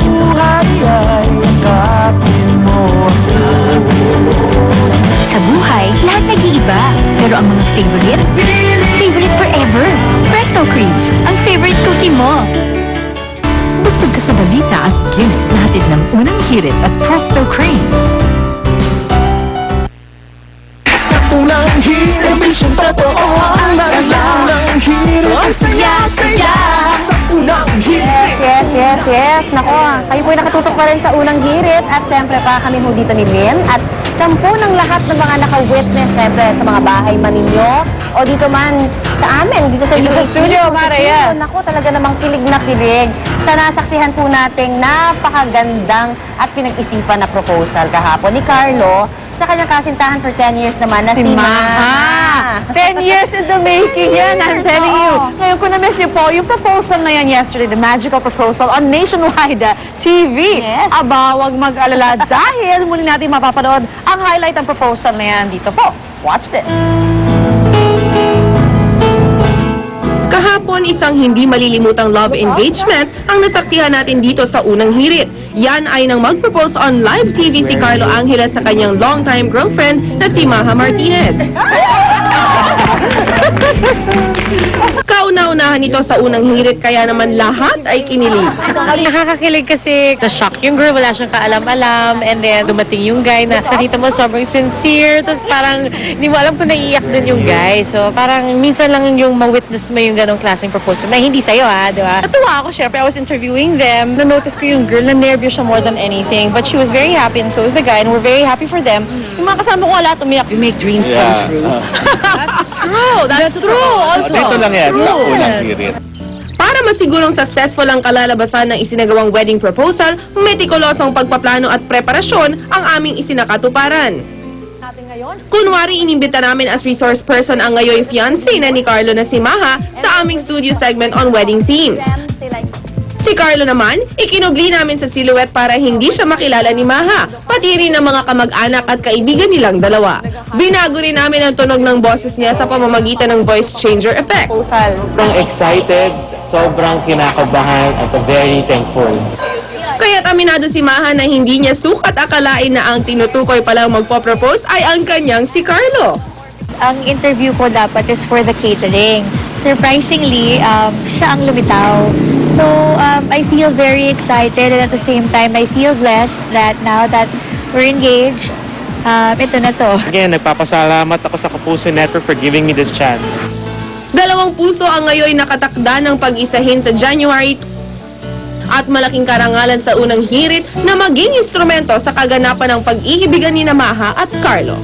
buhay ay yakapin mo ako. Sa buhay, lahat nag-iiba. Pero ang mga favorite forever. Presto Creams, ang favorite cookie mo. Busog ka sa balita at ginit na hatid ng unang hirit at Presto Creams. Sa unang hirit, mission totoo ang unang hirit. Ang saya-saya sa unang hirit. Yes. Nako, kayo po'y nakatutok pa rin sa unang hirit at syempre pa kami ho dito ni Lynn at 10 ng lahat ng mga naka-witness syempre sa mga bahay man ninyo o dito man sa amin, dito sa UAP. studio, Mara, yes. Nako, talaga namang kilig na kilig sa nasaksihan po nating napakagandang at pinag-isipan na proposal kahapon ni Carlo sa kanyang kasintahan for 10 years naman na si Maha. 10 years in the making yan, I'm telling you. Ngayon, kung na-miss niyo po, yung proposal na yan yesterday, the magical proposal on Nationwide TV. Yes. Aba, wag mag-alala dahil muli natin mapapanood ang highlight ng proposal na yan dito po. Watch this. Kahapon, isang hindi malilimutang love engagement ang nasaksihan natin dito sa unang hirit. Yan ay nang mag-propose on live TV si Carlo Angeles sa kanyang longtime girlfriend na si Maha Martinez. Kauna-unahan ito sa unang hirit kaya naman lahat ay kinilig. Nakakakilig kasi na-shock yung girl, wala siyang kaalam-alam, and then dumating yung guy na nakita mo sobrang sincere, tapos parang hindi mo alam kung naiiyak din yung guy. So parang minsan lang yung ma-witness mo yung ganong klaseng proposal na hindi sa'yo di ba? Natuwa ako, syempre. I was interviewing them. Na-notice ko yung girl na nervous siya more than anything. But she was very happy and so was the guy and we're very happy for them. Yung mga kasama ko lahat umiyak. You make dreams come true. That's true also. Dito lang yan sa unang hirit. Para masigurong successful ang kalalabasan ng isinagawang wedding proposal, metikulosong pagpaplano at preparasyon ang aming isinakatuparan. Kunwari, inimbita namin as resource person ang ngayon fiancé na ni Carlo na si Maha sa aming studio segment on wedding themes. Si Carlo naman, ikinubli namin sa silhouette para hindi siya makilala ni Maha, pati rin ang mga kamag-anak at kaibigan nilang dalawa. Binago rin namin ang tunog ng boses niya sa pamamagitan ng voice changer effect. Sobrang excited, sobrang kinakabahan at very thankful. Kaya't aminado si Maha na hindi niya sukat akalain na ang tinutukoy palang magpo-propose ay ang kanyang si Carlo. Ang interview ko dapat is for the catering. Surprisingly, siya ang lumitaw. So, I feel very excited and at the same time, I feel blessed that now that we're engaged, ito na to. Again, nagpapasalamat ako sa Kapuso Network for giving me this chance. 2 puso ang ngayon nakatakda ng pag-isahin sa January at malaking karangalan sa unang hirit na maging instrumento sa kaganapan ng pag-iibigan ni Maha at Carlo.